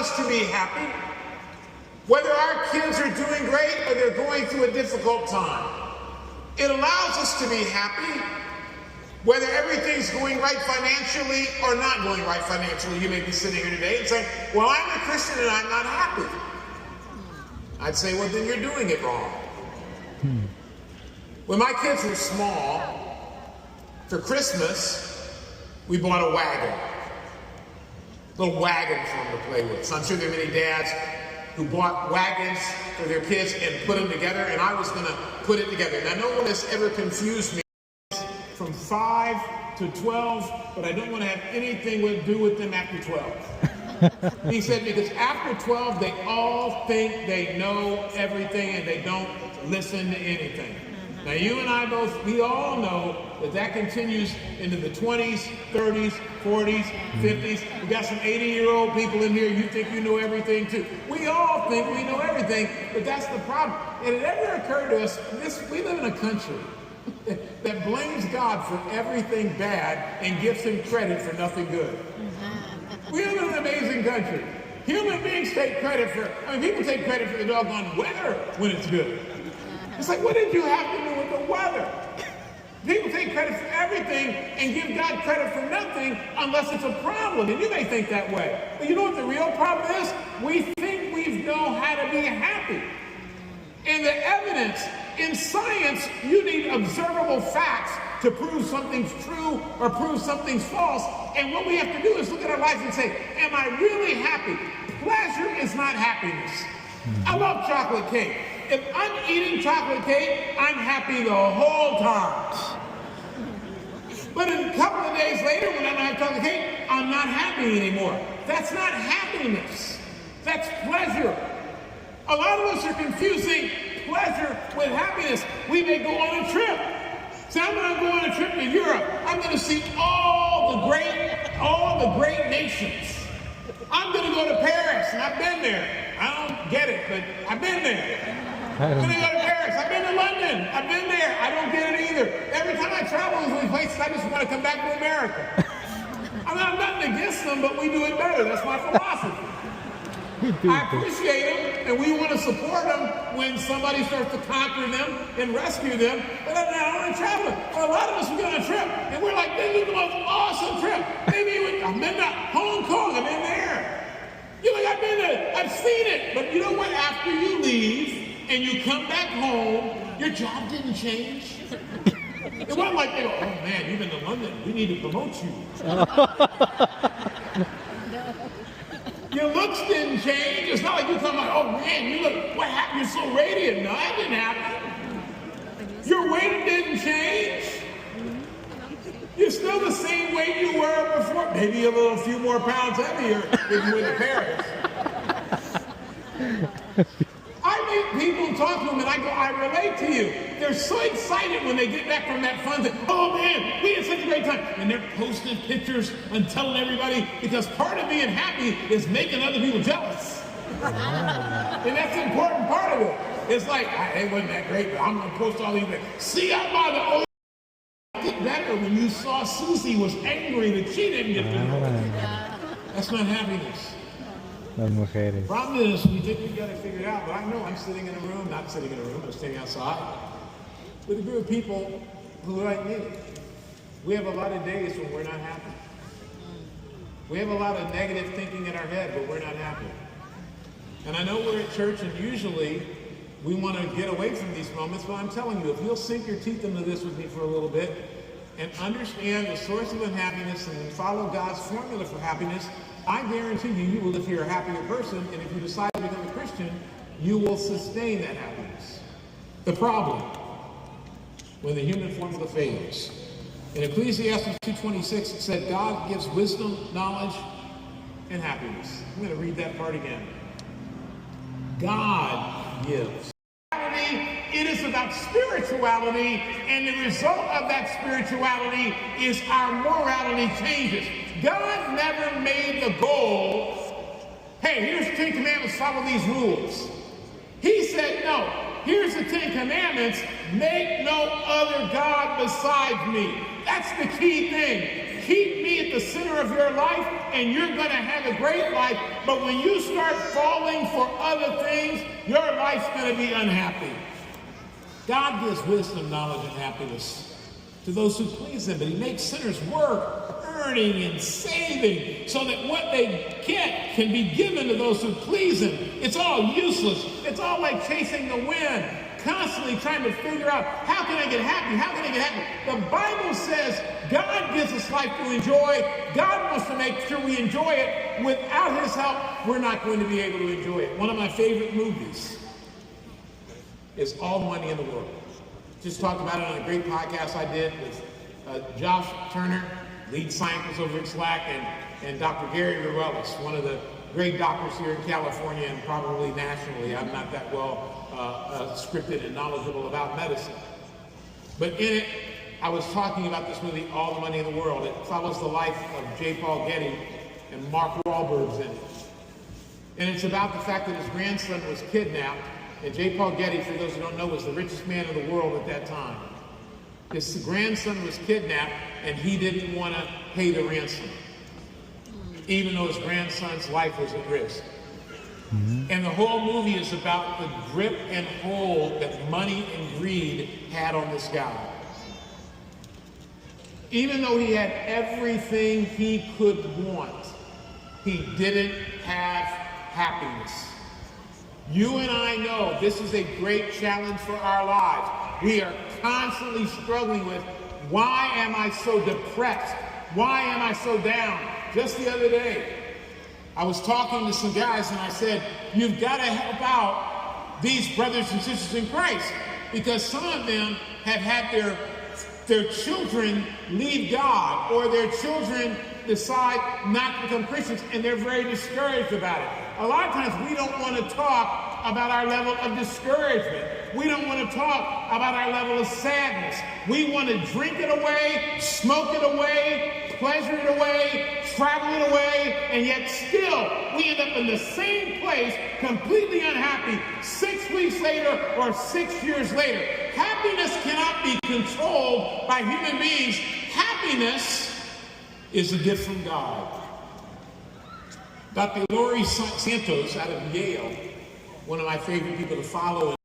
us to be happy. Whether our kids are doing great or they're going through a difficult time, it allows us to be happy. Whether everything's going right financially or not going right financially, you may be sitting here today and saying, well, I'm a Christian and I'm not happy. I'd say, well, then you're doing it wrong. When my kids were small, for Christmas, we bought a wagon. A little wagon for them to play with. So I'm sure there are many dads who bought wagons for their kids and put them together, and I was going to put it together. Now, no one has ever confused me from 5 to 12, but I don't want to have anything to do with them after 12. He said, because after 12, they all think they know everything and they don't listen to anything. Now, you and I both, we all know that continues into the 20s, 30s, 40s, 50s. We got some 80-year-old people in here, you think you know everything too. We all think we know everything, but that's the problem. And it never occurred to us, we live in a country that blames God for everything bad and gives him credit for nothing good. We live in an amazing country. Human beings take credit for, people take credit for the doggone weather when it's good. It's like, what did you have to do with the weather? People take credit for everything and give God credit for nothing unless it's a problem. And you may think that way. But you know what the real problem is? We think we know how to be happy. And the evidence in science, you need observable facts to prove something's true or prove something's false. And what we have to do is look at our life and say, am I really happy? Pleasure is not happiness. I love chocolate cake. If I'm eating chocolate cake, I'm happy the whole time. But a couple of days later, when I don't have chocolate cake, I'm not happy anymore. That's not happiness. That's pleasure. A lot of us are confusing pleasure with happiness. We may go on a trip. So I'm going to go on a trip to Europe. I'm going to see all the great nations. I'm going to go to Paris, and I've been there. I don't get it, but I've been there. I'm going to go to Paris. I've been to London. I've been there. I don't get it either. Every time I travel to these places, I just want to come back to America. I'm nothing against them, but we do it better. That's my philosophy. I appreciate them, and we want to support them when somebody starts to conquer them and rescue them. But I don't want to travel. Well, a lot of us, we go on a trip, and we're like, this is the most awesome trip. Maybe I've been to Hong Kong. I've been there. You're like, I've been there. I've seen it. But you know what? After you leave and you come back home, your job didn't change. It wasn't like they go, oh man, you've been to London. We need to promote you. Your looks didn't change. It's not like you're talking about, oh man, you look, what happened? You're so radiant. No, that didn't happen. Your weight didn't change. You're still the same weight you were before. Maybe a few more pounds heavier if you went to Paris. I meet people, talk to them, and I go, I relate to you. They're so excited when they get back from that fun thing. Oh man, we had such a great time. And they're posting pictures and telling everybody, because part of being happy is making other people jealous. And that's the important part of it. It's like, it wasn't that great, but I'm going to post all these things. See, I'm by the old. Get better when you saw Susie was angry that she didn't get the That's not happiness. Las mujeres. Problem is, we think we got it figured out, but I know I'm sitting in a room, not sitting in a room, I'm sitting outside with a group of people who are like me. We have a lot of days when we're not happy. We have a lot of negative thinking in our head, but we're not happy. And I know we're at church, and usually we want to get away from these moments, but I'm telling you, if you'll sink your teeth into this with me for a little bit and understand the source of unhappiness and then follow God's formula for happiness, I guarantee you, you will live here a happier person, and if you decide to become a Christian, you will sustain that happiness. The problem, when the human formula fails. In Ecclesiastes 2:26, it said, God gives wisdom, knowledge, and happiness. I'm going to read that part again. God gives. It is about spirituality, and the result of that spirituality is our morality changes. God never made the goal, hey, here's the 10 Commandments, follow these rules. He said, no, here's the 10 Commandments, make no other God besides me. That's the key thing. Keep me at the center of your life, and you're going to have a great life. But when you start falling for other things, your life's going to be unhappy. God gives wisdom, knowledge, and happiness to those who please him, but he makes sinners work, earning and saving, so that what they get can be given to those who please him. It's all useless. It's all like chasing the wind, constantly trying to figure out, how can I get happy? How can I get happy? The Bible says God gives us life to enjoy. God wants to make sure we enjoy it. Without his help, we're not going to be able to enjoy it. One of my favorite movies is All the Money in the World. Just talked about it on a great podcast I did with Josh Turner, lead scientist over at SLAC, and Dr. Gary Ruelas, one of the great doctors here in California and probably nationally. I'm not that well scripted and knowledgeable about medicine. But in it, I was talking about this movie, All the Money in the World. It follows the life of J. Paul Getty and Mark Wahlberg's in it. And it's about the fact that his grandson was kidnapped. And J. Paul Getty, for those who don't know, was the richest man in the world at that time. His grandson was kidnapped, and he didn't want to pay the ransom, even though his grandson's life was at risk. And the whole movie is about the grip and hold that money and greed had on this guy. Even though he had everything he could want, he didn't have happiness. You and I know this is a great challenge for our lives. We are constantly struggling with, why am I so depressed? Why am I so down? Just the other day, I was talking to some guys and I said, you've got to help out these brothers and sisters in Christ, because some of them have had their children leave God, or their children decide not to become Christians, and they're very discouraged about it. A lot of times we don't want to talk about our level of discouragement. We don't want to talk about our level of sadness. We want to drink it away, smoke it away, pleasure it away, travel it away, and yet still we end up in the same place, completely unhappy, 6 weeks later or 6 years later. Happiness cannot be controlled by human beings. Happiness is a gift from God. Dr. Laurie Santos out of Yale, one of my favorite people to follow in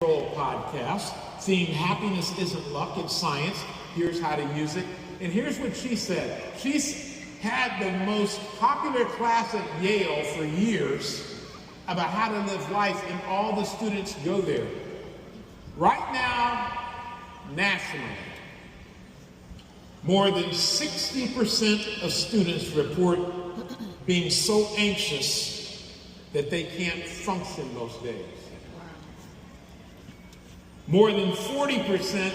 the podcast, Seeing Happiness Isn't Luck, It's Science. Here's how to use it. And here's what she said. She's had the most popular class at Yale for years about how to live life, and all the students go there. Right now, nationally, more than 60% of students report being so anxious that they can't function most days. More than 40%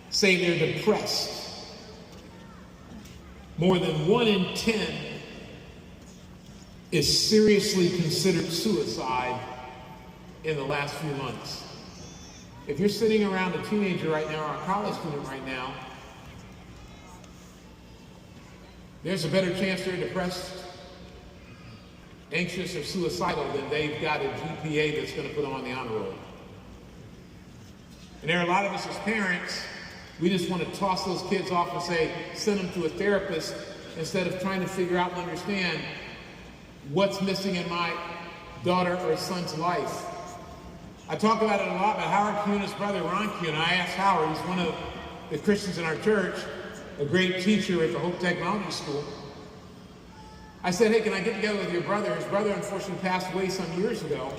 say they're depressed. More than 1 in 10 is seriously considered suicide in the last few months. If you're sitting around a teenager right now or a college student right now, there's a better chance they're depressed, anxious, or suicidal than they've got a GPA that's going to put them on the honor roll. And there are a lot of us as parents, we just want to toss those kids off and say, send them to a therapist, instead of trying to figure out and understand what's missing in my daughter or son's life. I talk about it a lot, but Howard Kuhn, his brother Ron Kuhn, I asked Howard, he's one of the Christians in our church, a great teacher at the Hope Technology School. I said, hey, can I get together with your brother? His brother unfortunately passed away some years ago.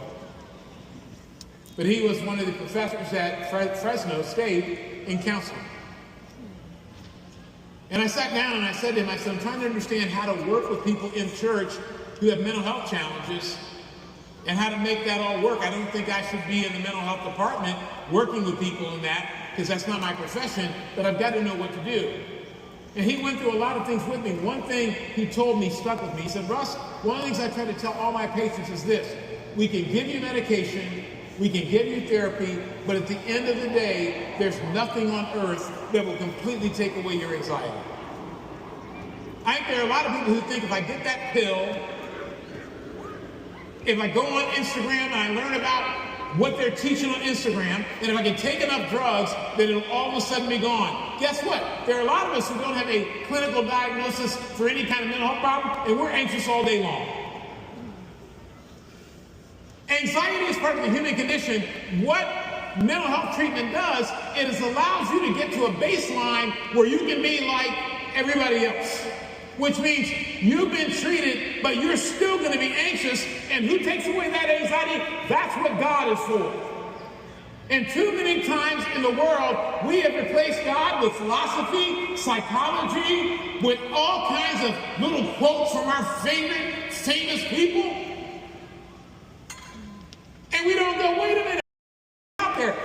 But he was one of the professors at Fresno State in counseling. And I sat down and I said to him, I said, I'm trying to understand how to work with people in church who have mental health challenges and how to make that all work. I don't think I should be in the mental health department working with people in that, because that's not my profession, but I've got to know what to do. And he went through a lot of things with me. One thing he told me stuck with me. He said, Russ, one of the things I try to tell all my patients is this: we can give you medication, we can give you therapy, but at the end of the day, there's nothing on earth that will completely take away your anxiety. I think there are a lot of people who think if I get that pill, if I go on Instagram and I learn about what they're teaching on Instagram, and if I can take enough drugs, then it'll all of a sudden be gone. Guess what? There are a lot of us who don't have a clinical diagnosis for any kind of mental health problem, and we're anxious all day long. Anxiety is part of the human condition. What mental health treatment does is allows you to get to a baseline where you can be like everybody else, which means you've been treated, but you're still going to be anxious. And who takes away that anxiety? That's what God is for. And too many times in the world, we have replaced God with philosophy, psychology, with all kinds of little quotes from our favorite famous people. And we don't go, wait a minute, out there.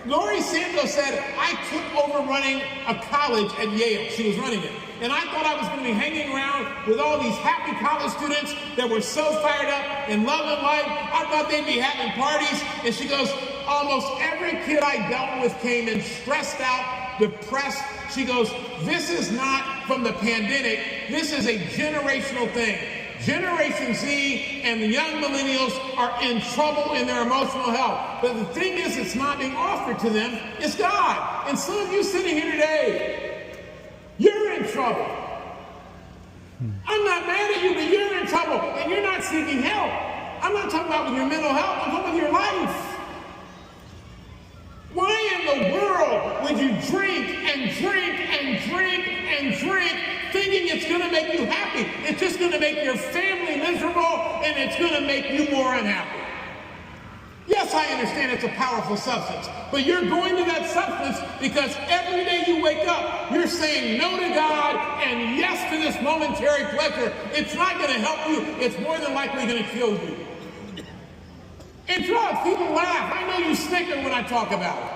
Lori Santos said, I took over running a college at Yale. She was running it. And I thought I was going to be hanging around with all these happy college students that were so fired up and loving life. I thought they'd be having parties. And she goes, almost every kid I dealt with came in stressed out, depressed. She goes, this is not from the pandemic. This is a generational thing. Generation Z and the young millennials are in trouble in their emotional health. But the thing is, it's not being offered to them. It's God. And some of you sitting here today, you're in trouble. I'm not mad at you, but you're in trouble and you're not seeking help. I'm not talking about with your mental health. I'm talking about your life. Why in the world would you drink and drink and drink and drink thinking it's going to make you happy? It's just going to make your family miserable and it's going to make you more unhappy. Yes, I understand it's a powerful substance, but you're going to that substance because every day you wake up, you're saying no to God and yes to this momentary pleasure. It's not going to help you. It's more than likely going to kill you. And drugs, people laugh. I know you snicker when I talk about it.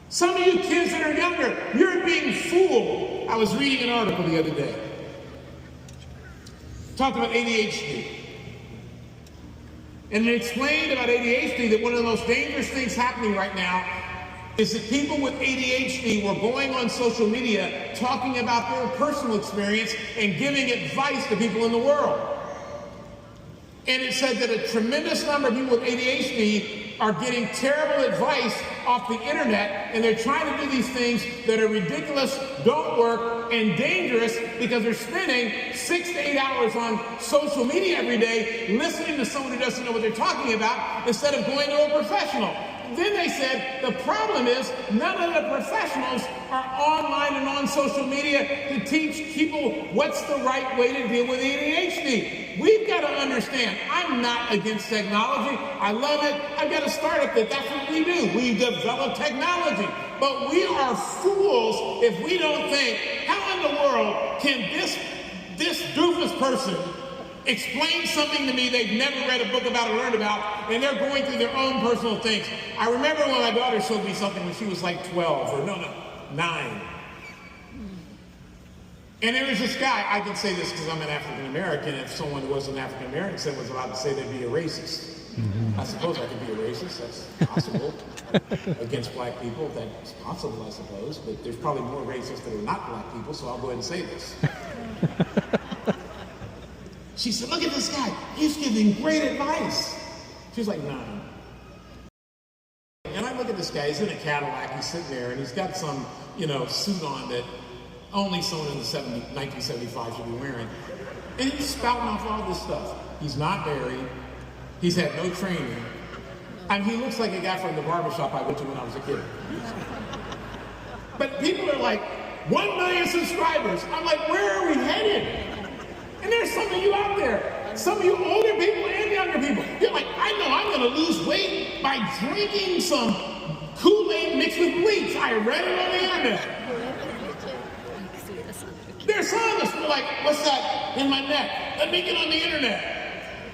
Some of you kids that are younger, you're being fooled. I was reading an article the other day. Talked about ADHD. And it explained about ADHD that one of the most dangerous things happening right now is that people with ADHD were going on social media talking about their personal experience and giving advice to people in the world. And it said that a tremendous number of people with ADHD are getting terrible advice off the internet, and they're trying to do these things that are ridiculous, don't work, and dangerous because they're spending 6 to 8 hours on social media every day listening to someone who doesn't know what they're talking about instead of going to a professional. Then they said the problem is none of the professionals are online and on social media to teach people what's the right way to deal with ADHD. We've got to understand, I'm not against technology. I love it. I've got a startup that's what we do. We develop technology. But we are fools if we don't think, how in the world can this doofus person explain something to me they've never read a book about or learned about, and they're going through their own personal things. I remember when my daughter showed me something when she was like 12, or 9. And there was this guy, I can say this because I'm an African American, if someone who wasn't African American was allowed to say they'd be a racist. I suppose I could be a racist, that's possible. Against black people, that's possible, I suppose, but there's probably more racists that are not black people, so I'll go ahead and say this. She said, look at this guy, he's giving great advice. She was like 9. And I look at this guy, he's in a Cadillac, he's sitting there, and he's got some, suit on that only someone in the 1975 should be wearing. And he's spouting off all this stuff. He's not married, he's had no training. I mean, he looks like a guy from the barbershop I went to when I was a kid. But people are like, 1 million subscribers. I'm like, where are we headed? And there's some of you out there, some of you older people and younger people, you're like, I know I'm going to lose weight by drinking some Kool-Aid mixed with bleach. I read it on the internet. There's some of us who are like, what's that in my neck? Let me get on the internet.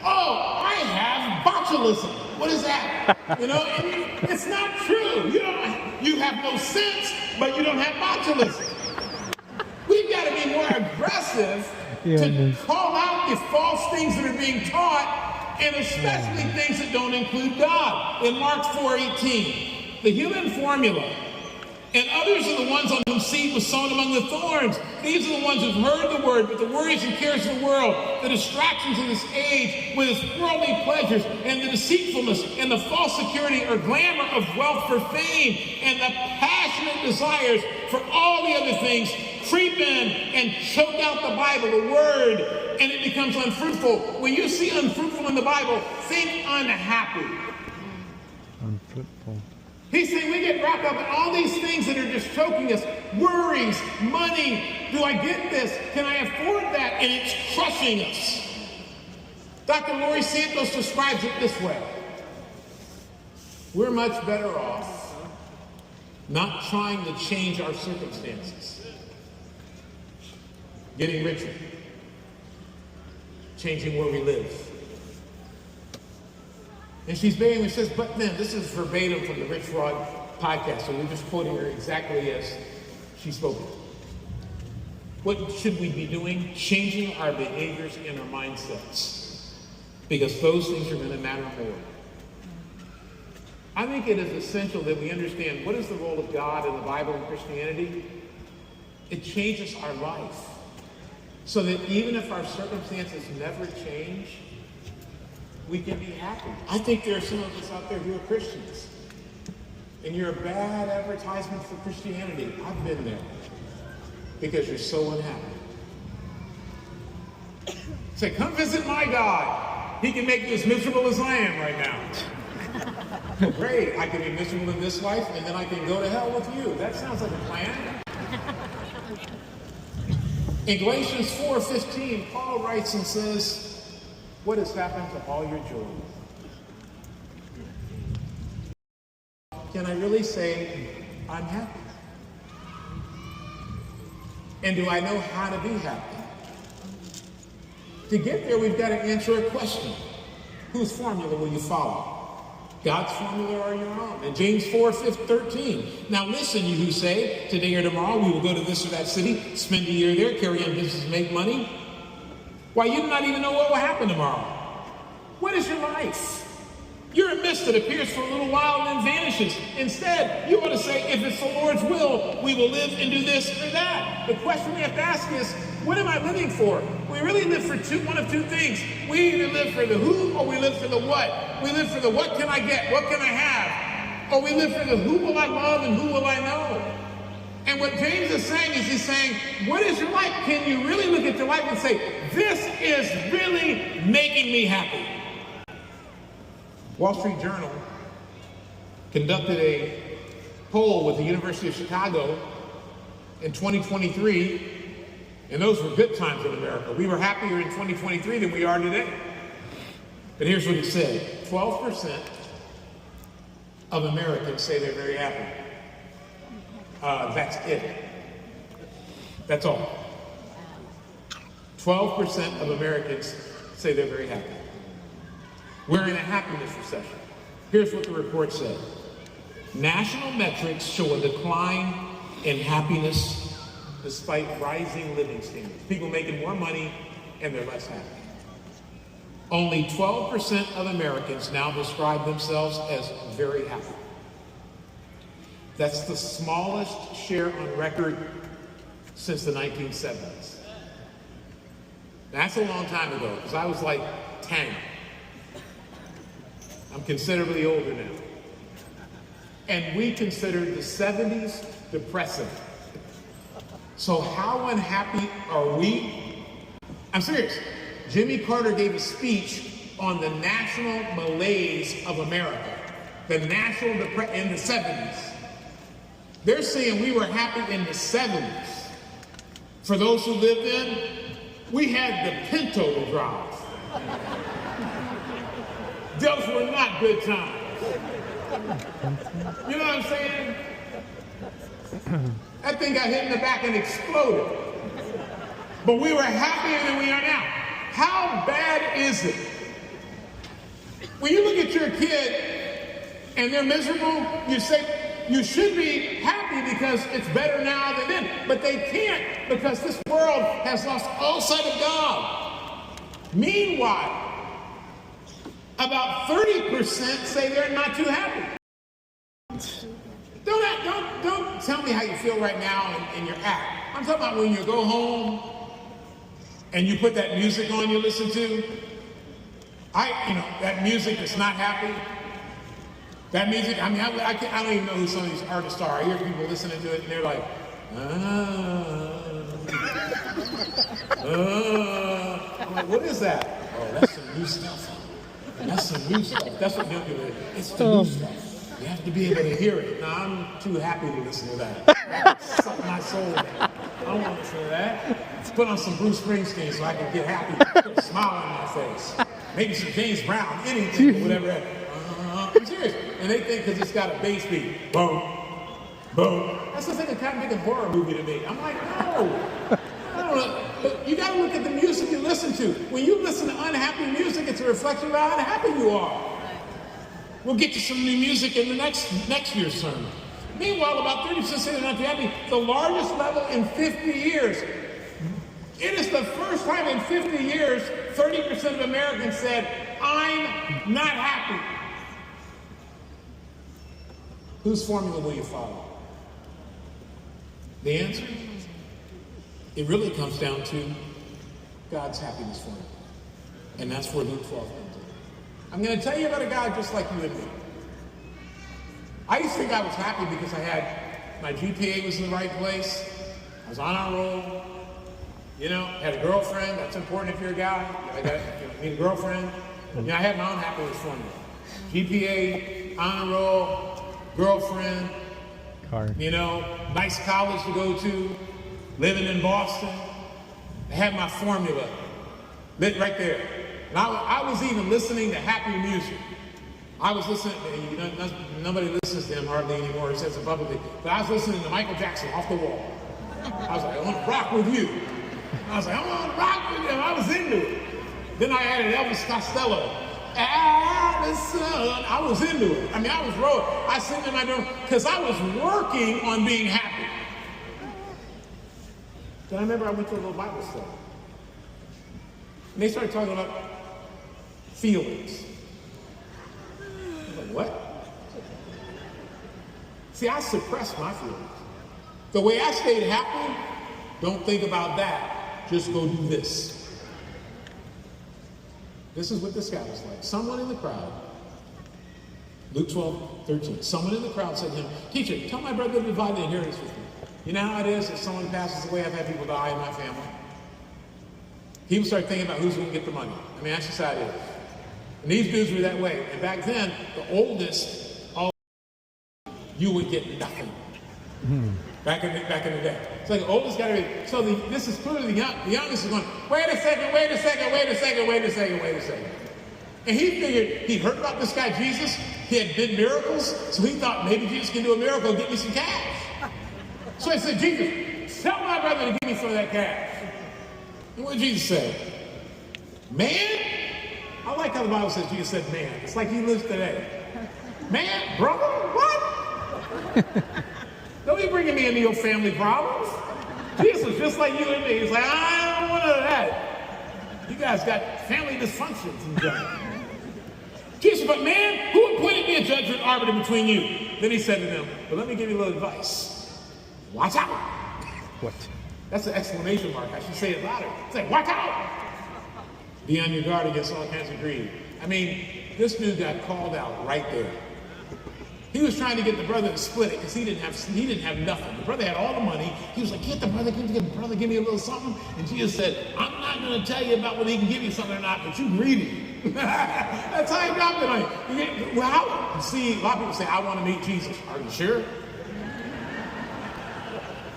Oh, I have botulism. What is that? And it's not true. You have no sense, but you don't have botulism. We've got to be more aggressive to call out the false things that are being taught, and especially things that don't include God. In Mark 4:18, the human formula And others are the ones on whom seed was sown among the thorns. These are the ones who've heard the word, but the worries and cares of the world, the distractions of this age with its worldly pleasures, and the deceitfulness and the false security or glamour of wealth for fame, and the passionate desires for all the other things creep in and choke out the Bible, the word, and it becomes unfruitful. When you see unfruitful in the Bible, think unhappy. Unfruitful. He's saying we get wrapped up in all these things that are just choking us. Worries, money. Do I get this? Can I afford that? And it's crushing us. Dr. Laurie Santos describes it this way. We're much better off not trying to change our circumstances. Getting richer. Changing where we live. And she's begging, says, but then, this is verbatim from the Rich Rod podcast, so we're just quoting her exactly as she spoke it. What should we be doing? Changing our behaviors and our mindsets, because those things are going to matter more. I think it is essential that we understand what is the role of God in the Bible and Christianity. It changes our life, so that even if our circumstances never change, we can be happy. I think there are some of us out there who are Christians, and you're a bad advertisement for Christianity. I've been there, because you're so unhappy. Say, come visit my God. He can make you as miserable as I am right now. Well, great, I can be miserable in this life, and then I can go to hell with you. That sounds like a plan. In Galatians 4:15, Paul writes and says, what has happened to all your joy? Can I really say I'm happy? And do I know how to be happy? To get there, we've got to answer a question. Whose formula will you follow? God's formula or your own? And James 4:13. Now listen, you who say, today or tomorrow we will go to this or that city, spend a year there, carry on business, make money. Why, you do not even know what will happen tomorrow. What is your life? You're a mist that appears for a little while and then vanishes. Instead, you ought to say, if it's the Lord's will, we will live and do this or that. The question we have to ask is, what am I living for? We really live for one of two things. We either live for the who or we live for the what. We live for the what can I get, what can I have? Or we live for the who will I love and who will I know? And what James is saying is he's saying, what is your life? Can you really look at your life and say, this is really making me happy? Wall Street Journal conducted a poll with the University of Chicago in 2023, and those were good times in America. We were happier in 2023 than we are today. But here's what it said. 12% of Americans say they're very happy. That's it. That's all. 12% of Americans say they're very happy. We're in a happiness recession. Here's what the report said. National metrics show a decline in happiness despite rising living standards. People making more money and they're less happy. Only 12% of Americans now describe themselves as very happy. That's the smallest share on record since the 1970s. That's a long time ago, because I was like 10. I'm considerably older now. And we considered the 70s depressive. So how unhappy are we? I'm serious. Jimmy Carter gave a speech on the national malaise of America. The national depression in the 70s. They're saying we were happy in the 70s. For those who lived in, we had the Pinto to drive. Those were not good times. You know what I'm saying? That thing got hit in the back and exploded. But we were happier than we are now. How bad is it? When you look at your kid and they're miserable, you say, you should be happy because it's better now than then. But they can't, because this world has lost all sight of God. Meanwhile, about 30% say they're not too happy. Don't tell me how you feel right now in your act. I'm talking about when you go home and you put that music on you listen to. That music that's not happy. That music, I don't even know who some of these artists are. I hear people listening to it and they're like, I'm like, what is that? Oh, that's some new stuff. That's some new stuff. That's what young people do. It's the new stuff. You have to be able to hear it. Now, I'm too happy to listen to that. Suck my soul down. I don't want to listen to that. Let's put on some Bruce Springsteen so I can get happy, put a smile on my face. Maybe some James Brown, anything, whatever. I'm serious. And they think because it's got a bass beat, boom, boom. That's the thing of kind of making a horror movie to me. I'm like, no. I don't know. But you got to look at the music you listen to. When you listen to unhappy music, it's a reflection of how unhappy you are. We'll get to some new music in the next year's sermon. Meanwhile, about 30% say they're not too happy. The largest level in 50 years. It is the first time in 50 years 30% of Americans said, I'm not happy. Whose formula will you follow? The answer? It really comes down to God's happiness formula. And that's where Luke 12 comes in. I'm going to tell you about a guy just like you and me. I used to think I was happy because my GPA was in the right place. I was on our roll. Had a girlfriend. That's important if you're a guy. You need a girlfriend. I had my own happiness formula. GPA, on a roll, girlfriend, car. Nice college to go to, living in Boston. I had my formula lit right there. And I was even listening to happy music. I was listening, nobody listens to him hardly anymore, he says it publicly, but I was listening to Michael Jackson, Off the Wall. I was like, I want to rock with you. I was like, I want to rock with him. I was into it. Then I added Elvis Costello. Addison. I was into it. I was rolling. I was sitting in my room because I was working on being happy. Then I remember I went to a little Bible study. And they started talking about feelings. I was like, what? See, I suppressed my feelings. The way I stayed happy, don't think about that. Just go do this. This is what this guy was like. Someone in the crowd, Luke 12:13, someone in the crowd said to him, teacher, tell my brother to divide the inheritance with me. You know how it is if someone passes away? I've had people die in my family. People start thinking about who's going to get the money. That's just how it is. And these dudes were that way. And back then, the oldest, you would get nothing. Back in the day. So the oldest got to be, so this is clearly the youngest is going, wait a second. And he figured, he heard about this guy Jesus, he had did miracles, so he thought maybe Jesus can do a miracle and get me some cash. So he said, Jesus, tell my brother to give me some of that cash. And what did Jesus say? Man? I like how the Bible says Jesus said man. It's like he lives today. Man, brother, what? Don't be bringing me into your family problems. Jesus is just like you and me. He's like, I don't want none of that. You guys got family dysfunctions and junk. Jesus, but man, who appointed me a judge and arbiter between you? Then he said to them, well, let me give you a little advice. Watch out. What? That's an exclamation mark. I should say it louder. Say, watch out. Be on your guard against all kinds of greed. This dude got called out right there. He was trying to get the brother to split it because he didn't have nothing. The brother had all the money. He was like, get the brother, give me a little something. And Jesus said, I'm not going to tell you about whether he can give you something or not, but you greedy. That's how he dropped it on you. Well, see, a lot of people say, I want to meet Jesus. Are you sure?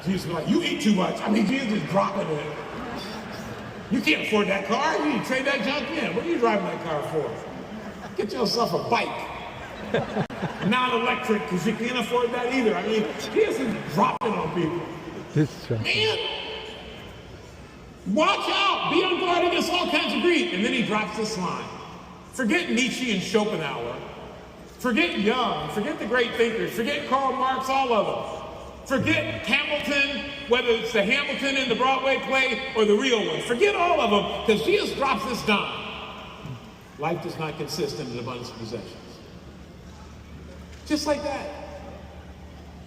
Jesus was like, you eat too much. Jesus is dropping it. You can't afford that car. You need to trade that junk in. What are you driving that car for? Get yourself a bike. Non-electric, because you can't afford that either. Jesus is dropping on people. Man, watch out. Be on guard against all kinds of greed. And then he drops this line. Forget Nietzsche and Schopenhauer. Forget Young. Forget the great thinkers. Forget Karl Marx, all of them. Forget Hamilton, whether it's the Hamilton in the Broadway play or the real one. Forget all of them, because Jesus drops this dime. Life does not consist in an abundance of possessions. Just like that.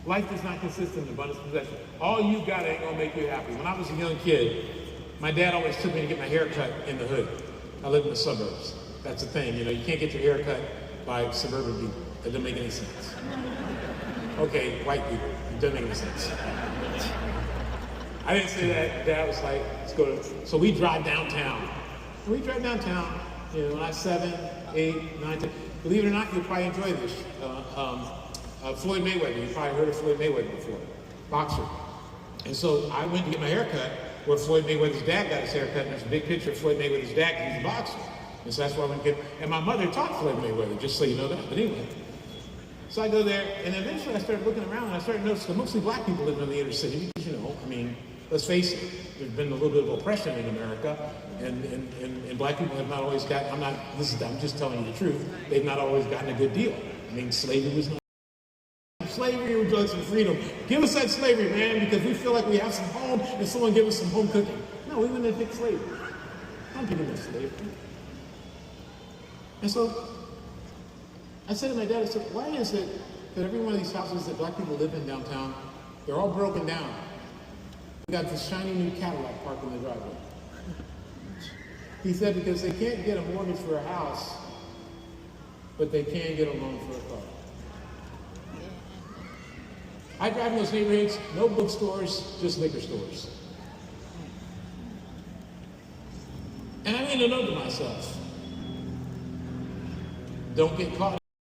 Life is not consistent in abundance of possession. All you got ain't gonna make you happy. When I was a young kid, my dad always took me to get my hair cut in the hood. I lived in the suburbs. That's the thing, you know, you can't get your hair cut by suburban people. That doesn't make any sense. Okay, white people, it doesn't make any sense. I didn't say that. Dad was like, let's go to, so we drive downtown. We drive downtown, you know, when I was 7, 8, 9, 10. Believe it or not, you'll probably enjoy this. Floyd Mayweather, you probably heard of Floyd Mayweather before, boxer. And so I went to get my hair cut where Floyd Mayweather's dad got his hair cut, and there's a big picture of Floyd Mayweather's dad because he's a boxer. And so that's why I went to get, and my mother taught Floyd Mayweather, just so you know that. But anyway, so I go there, and eventually I started looking around, and I started noticing mostly black people living in the inner city, because, you know, I mean, let's face it, there's been a little bit of oppression in America, and black people have not always got, I'm just telling you the truth, they've not always gotten a good deal. I mean, slavery was not, slavery results in freedom. Give us that slavery, man, because we feel like we have some home, and someone give us some home cooking. No, we wouldn't have picked slavery. I'm giving us slavery. And so, I said to my dad, I said, why is it that every one of these houses that black people live in downtown, they're all broken down? We got this shiny new Cadillac parked in the driveway. He said because they can't get a mortgage for a house, but they can get a loan for a car. I drive in those neighborhoods, no bookstores, just liquor stores. And I made a note to myself, don't get caught